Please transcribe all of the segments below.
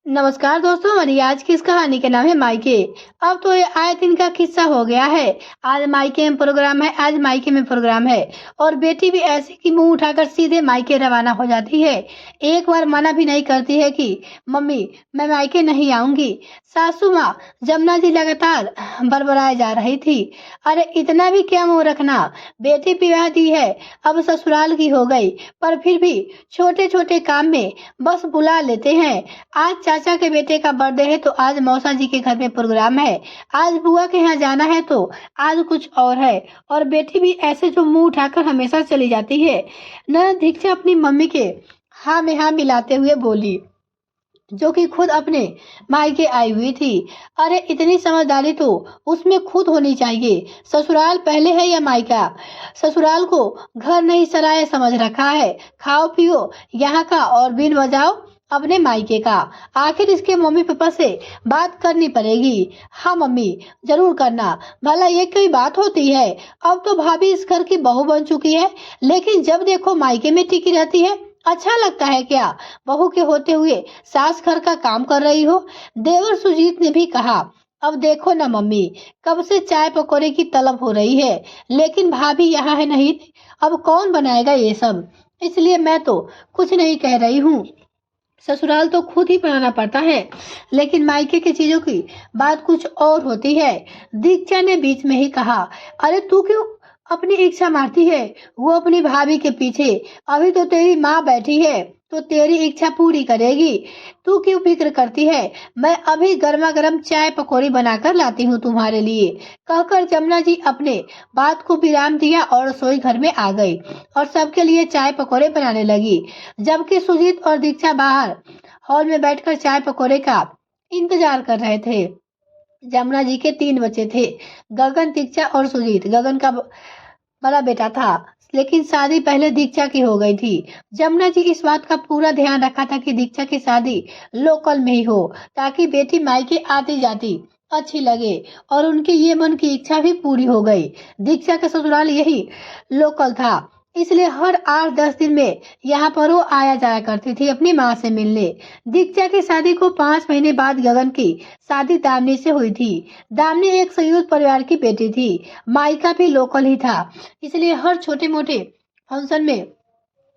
नमस्कार दोस्तों, हमारी आज की इस कहानी का नाम है मायके। अब तो ये आए दिन का किस्सा हो गया है। आज मायके में प्रोग्राम है, आज मायके में प्रोग्राम है और बेटी भी ऐसी कि मुंह उठाकर सीधे मायके रवाना हो जाती है। एक बार मना भी नहीं करती है कि मम्मी मैं मायके नहीं आऊंगी। सासू माँ जमुना जी लगातार बड़बड़ाए जा रही थी। अरे इतना भी क्या मुंह रखना, बेटी विवाह दी है, अब ससुराल की हो गई, पर फिर भी छोटे छोटे काम में बस बुला लेते हैं। आज चाचा के बेटे का बर्थडे है तो आज मौसा जी के घर में प्रोग्राम है, आज बुआ के यहाँ जाना है तो आज कुछ और है। और बेटी भी ऐसे जो मुंह उठाकर हमेशा चली जाती है। न दीक्षा अपनी मम्मी के हाँ में हाँ मिलाते हुए बोली, जो कि खुद अपने मायके आई हुई थी। अरे इतनी समझदारी तो उसमें खुद होनी चाहिए। ससुराल पहले है या मायका? ससुराल को घर नहीं सराय समझ रखा है। खाओ पियो यहाँ का और बिन बजाओ अपने मायके का। आखिर इसके मम्मी पापा से बात करनी पड़ेगी। हाँ मम्मी जरूर करना, भला ये कोई बात होती है? अब तो भाभी इस घर की बहू बन चुकी है, लेकिन जब देखो मायके में टिकी रहती है। अच्छा लगता है क्या बहू के होते हुए सास घर का काम कर रही हो? देवर सुजीत ने भी कहा, अब देखो ना मम्मी, कब से चाय पकौड़े की तलब हो रही है, लेकिन भाभी यहाँ है नहीं, अब कौन बनाएगा ये सब? इसलिए मैं तो कुछ नहीं कह रही हूँ। ससुराल तो खुद ही बनाना पड़ता है, लेकिन मायके की चीजों की बात कुछ और होती है। दीक्षा ने बीच में ही कहा, अरे तू क्यों अपनी इच्छा मारती है? वो अपनी भाभी के पीछे, अभी तो तेरी माँ बैठी है तो तेरी इच्छा पूरी करेगी। तू क्यों फिक्र करती है? मैं अभी गर्मा गर्म चाय पकौड़ी बनाकर लाती हूँ तुम्हारे लिए, कहकर जमुना जी अपने बात को विराम दिया और रसोई घर में आ गई और सबके लिए चाय पकौड़े बनाने लगी। जबकि सुजीत और दीक्षा बाहर हॉल में बैठकर चाय पकौड़े का इंतजार कर रहे थे। जमुना जी के 3 बच्चे थे, गगन, दीक्षा और सुजीत। गगन का बड़ा बेटा था, लेकिन शादी पहले दीक्षा की हो गई थी। जमुना जी इस बात का पूरा ध्यान रखा था कि दीक्षा की शादी लोकल में ही हो, ताकि बेटी मायके आती जाती अच्छी लगे, और उनकी ये मन की इच्छा भी पूरी हो गई। दीक्षा का ससुराल यही लोकल था, इसलिए हर 8-10 दिन में यहाँ पर वो आया जाया करती थी अपनी माँ से मिलने। दीक्षा की शादी को 5 महीने बाद गगन की शादी दामिनी से हुई थी। दामिनी एक संयुक्त परिवार की बेटी थी, मायका भी लोकल ही था, इसलिए हर छोटे मोटे फंक्शन में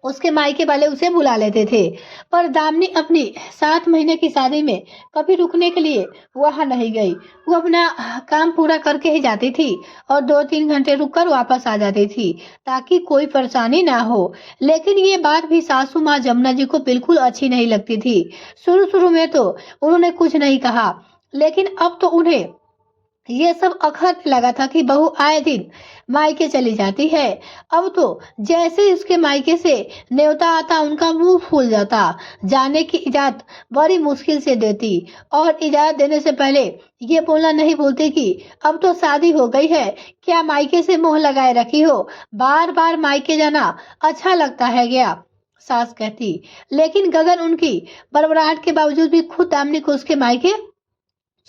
उसके मायके वाले उसे बुला लेते थे। पर दामिनी अपनी 7 महीने की शादी में कभी रुकने के लिए वहां नहीं गई। वो अपना काम पूरा करके ही जाती थी और 2-3 घंटे रुककर वापस आ जाती थी, ताकि कोई परेशानी ना हो। लेकिन ये बात भी सासू माँ जमुना जी को बिल्कुल अच्छी नहीं लगती थी। शुरू शुरू में तो उन्होंने कुछ नहीं कहा, लेकिन अब तो उन्हें ये सब अखरने लगा था कि बहू आए दिन मायके चली जाती है। अब तो जैसे उसके मायके से न्योता आता उनका मुंह फूल जाता। जाने की इजाजत बड़ी मुश्किल से देती और इजाजत देने से पहले ये बोलना नहीं भूलती कि अब तो शादी हो गई है, क्या मायके से मुंह लगाए रखी हो? बार बार मायके जाना अच्छा लगता है क्या? सास कहती। लेकिन गगन उनकी बड़बड़ाहट के बावजूद भी खुद दामिनी को उसके मायके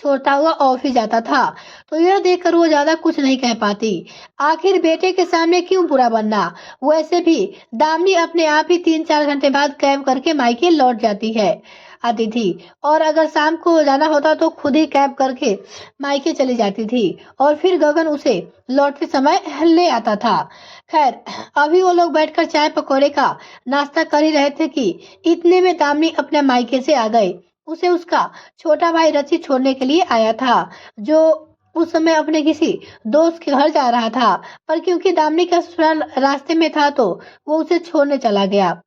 छोड़ता हुआ ऑफिस जाता था, तो यह देखकर वो ज्यादा कुछ नहीं कह पाती। आखिर बेटे के सामने क्यों बुरा बनना? वैसे भी दामिनी अपने आप ही 3-4 घंटे बाद कैब करके मायके लौट जाती है आती थी, और अगर शाम को जाना होता तो खुद ही कैब करके मायके चली जाती थी और फिर गगन उसे लौटते समय ले आता था। खैर, अभी वो लोग बैठकर चाय पकौड़े का नाश्ता कर ही रहे थे कि इतने में दामिनी अपने मायके से आ गई। उसे उसका छोटा भाई रची छोड़ने के लिए आया था, जो उस समय अपने किसी दोस्त के घर जा रहा था, पर क्योंकि दामिनी का ससुराल रास्ते में था तो वो उसे छोड़ने चला गया।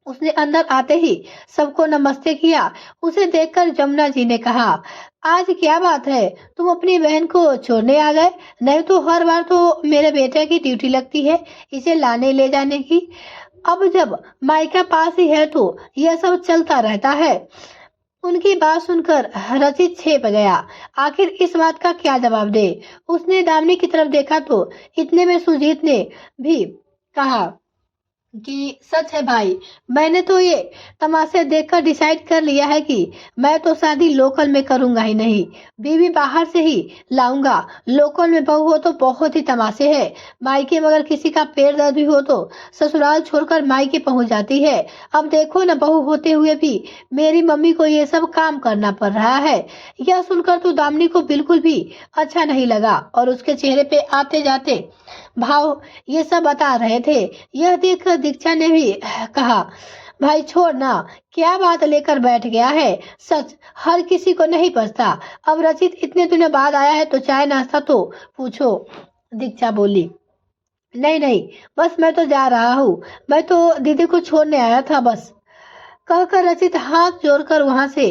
उसने अंदर आते ही सबको नमस्ते किया। उसे देखकर जमुना जी ने कहा, आज क्या बात है, तुम अपनी बहन को छोड़ने आ गए? नहीं तो हर बार तो मेरे बेटे की ड्यूटी लगती है इसे लाने ले जाने की, अब जब मायका पास ही है तो यह सब चलता रहता है। उनकी बात सुनकर रचित छेप गया। आखिर इस बात का क्या जवाब दे? उसने दामिनी की तरफ देखा तो इतने में सुजीत ने भी कहा, कि सच है भाई, मैंने तो ये तमाशे देखकर डिसाइड कर लिया है कि मैं तो शादी लोकल में करूंगा ही नहीं, बीवी बाहर से ही लाऊंगा। लोकल में बहू हो तो बहुत ही तमाशे है। मायके में अगर किसी का पैर दर्द भी हो तो ससुराल छोड़कर मायके पहुंच जाती है। अब देखो न, बहू होते हुए भी मेरी मम्मी को ये सब काम करना पड़ रहा है। यह सुनकर तो दामिनी को बिल्कुल भी अच्छा नहीं लगा और उसके चेहरे पे आते जाते भाव ये सब बता रहे थे। यह देखकर दीक्षा ने भी कहा, भाई छोड़ ना, क्या बात लेकर बैठ गया है। सच हर किसी को नहीं पचता। अब रचित इतने दिनों बाद आया है तो चाय नाश्ता तो पूछो। दीक्षा बोली, नहीं नहीं, बस मैं तो जा रहा हूँ, मैं तो दीदी को छोड़ने आया था बस। कहकर रचित हाथ जोड़कर वहां से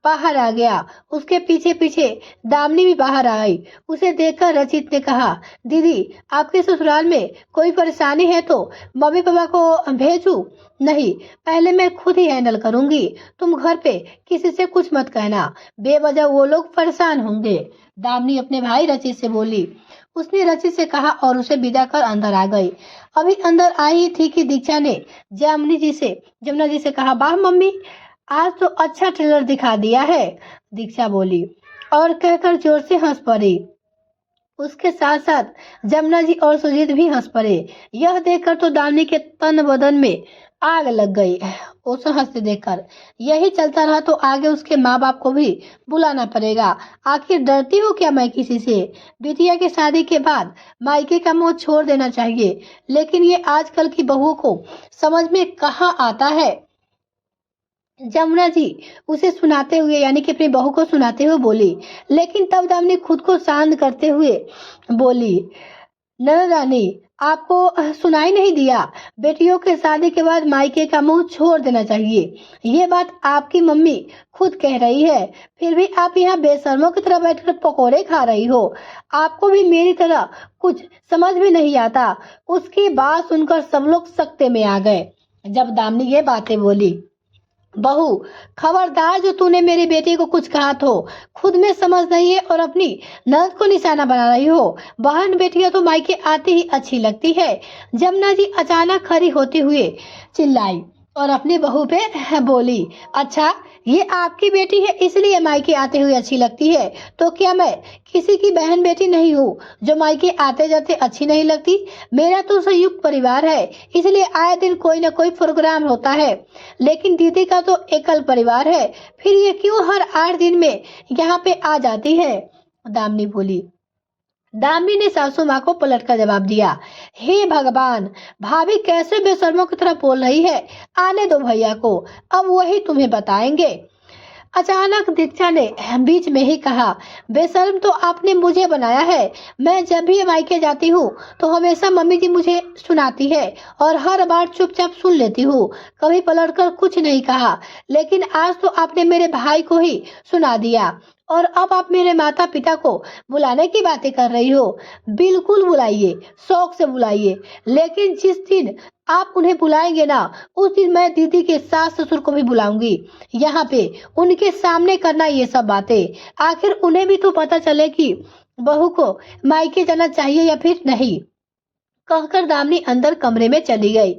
बाहर आ गया। उसके पीछे पीछे दामिनी भी बाहर आ गई। उसे देखकर रचित ने कहा, दीदी आपके ससुराल में कोई परेशानी है तो मम्मी पापा को भेजूं? नहीं, पहले मैं खुद ही हैंडल करूंगी। तुम घर पे किसी से कुछ मत कहना, बेवजह वो लोग परेशान होंगे। दामिनी अपने भाई रचित से बोली। उसने रचित से कहा और उसे विदा कर अंदर आ गई। अभी अंदर आई थी कि दीक्षा ने जमुना जी से कहा, वाह मम्मी, आज तो अच्छा ट्रेलर दिखा दिया है। दीक्षा बोली और कहकर जोर से हंस पड़ी। उसके साथ साथ जमुना जी और सुजीत भी हंस पड़े। यह देखकर तो दामिनी के तन बदन में आग लग गई। उसे हंसते देखकर यही चलता रहा तो आगे उसके माँ बाप को भी बुलाना पड़ेगा। आखिर डरती हो क्या मैं किसी से? बिटिया की शादी के बाद मायके का मोह छोड़ देना चाहिए, लेकिन ये आजकल की बहुओं को समझ में कहाँ आता है। जमुना जी उसे सुनाते हुए यानी कि अपनी बहू को सुनाते हुए बोली, लेकिन तब दामिनी खुद को शांत करते हुए बोली, ननद रानी, आपको सुनाई नहीं दिया? बेटियों के शादी के बाद मायके का मुंह छोड़ देना चाहिए, ये बात आपकी मम्मी खुद कह रही है। फिर भी आप यहाँ बेशर्मों की तरह बैठकर पकोड़े खा रही हो। आपको भी मेरी तरह कुछ समझ में नहीं आता। उसकी बात सुनकर सब लोग सकते में आ गए। जब दामिनी ये बातें बोली, बहू खबरदार, जो तूने मेरी बेटी को कुछ कहा तो खुद में समझ नहीं है और अपनी ननद को निशाना बना रही हो। बहन बेटियां तो मायके आती ही अच्छी लगती है। जमुना जी अचानक खड़ी होते हुए चिल्लाई और अपनी बहू पे बोली, अच्छा ये आपकी बेटी है इसलिए मायके आते हुए अच्छी लगती है, तो क्या मैं किसी की बहन बेटी नहीं हूँ जो मायके आते जाते अच्छी नहीं लगती? मेरा तो संयुक्त परिवार है, इसलिए आए दिन कोई न कोई प्रोग्राम होता है, लेकिन दीदी का तो एकल परिवार है, फिर ये क्यों हर 8 दिन में यहाँ पे आ जाती है? दामिनी बोली। दामिनी ने सासू माँ को पलटकर जवाब दिया, हे भगवान, भाभी कैसे बेशर्मों की तरह बोल रही है। आने दो भैया को, अब वही तुम्हें बताएंगे। अचानक दीक्षा ने बीच में ही कहा, बेशर्म तो आपने मुझे बनाया है। मैं जब भी मायके जाती हूँ तो हमेशा मम्मी जी मुझे सुनाती है और हर बार चुपचाप सुन लेती हूँ, कभी पलटकर कुछ नहीं कहा, लेकिन आज तो आपने मेरे भाई को ही सुना दिया और अब आप मेरे माता पिता को बुलाने की बातें कर रही हो। बिल्कुल बुलाइए, शौक से बुलाइए, लेकिन जिस दिन आप उन्हें बुलाएंगे ना, उस दिन मैं दीदी के सास ससुर को भी बुलाऊंगी। यहाँ पे उनके सामने करना ये सब बातें, आखिर उन्हें भी तो पता चले कि बहू को मायके जाना चाहिए या फिर नहीं। कहकर दामिनी अंदर कमरे में चली गई।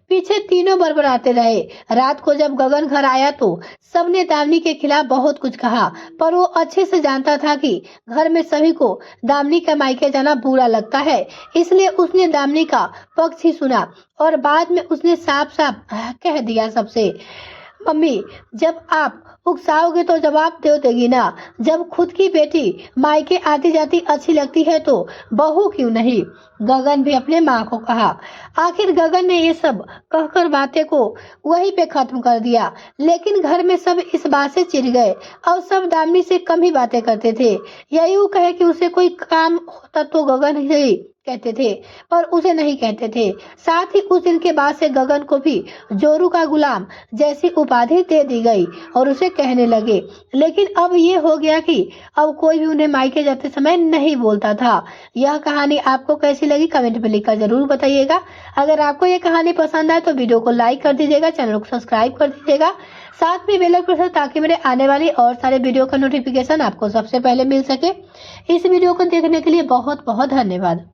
पीछे तीनों बड़बड़ाते रहे। रात को जब गगन घर आया तो सबने दामिनी के खिलाफ बहुत कुछ कहा, पर वो अच्छे से जानता था कि घर में सभी को दामिनी का मायके जाना बुरा लगता है, इसलिए उसने दामिनी का पक्ष ही सुना और बाद में उसने साफ साफ कह दिया सबसे, मम्मी जब आप उकसाओगे तो जवाब दे देगी ना। जब खुद की बेटी मायके आती जाती अच्छी लगती है तो बहू क्यों नहीं? गगन भी अपने माँ को कहा। आखिर गगन ने ये सब कहकर बातें को वहीं पे खत्म कर दिया, लेकिन घर में सब इस बात से चिढ़ गए और सब दामिनी से कम ही बातें करते थे। या यूं कहे कि उसे कोई काम होता तो गगन ही कहते थे, पर उसे नहीं कहते थे। साथ ही उस दिन के बाद से गगन को भी जोरू का गुलाम जैसी उपाधि दे दी गई और उसे कहने लगे। लेकिन अब ये हो गया कि अब कोई भी उन्हें मायके जाते समय नहीं बोलता था। यह कहानी आपको कैसी लगी कमेंट में लिखकर जरूर बताइएगा। अगर आपको ये कहानी पसंद आए तो वीडियो को लाइक कर दीजिएगा, चैनल को सब्सक्राइब कर दीजिएगा, साथ में बेल आइकन ताकि मेरे आने वाली और सारे वीडियो का नोटिफिकेशन आपको सबसे पहले मिल सके। इस वीडियो को देखने के लिए बहुत बहुत धन्यवाद।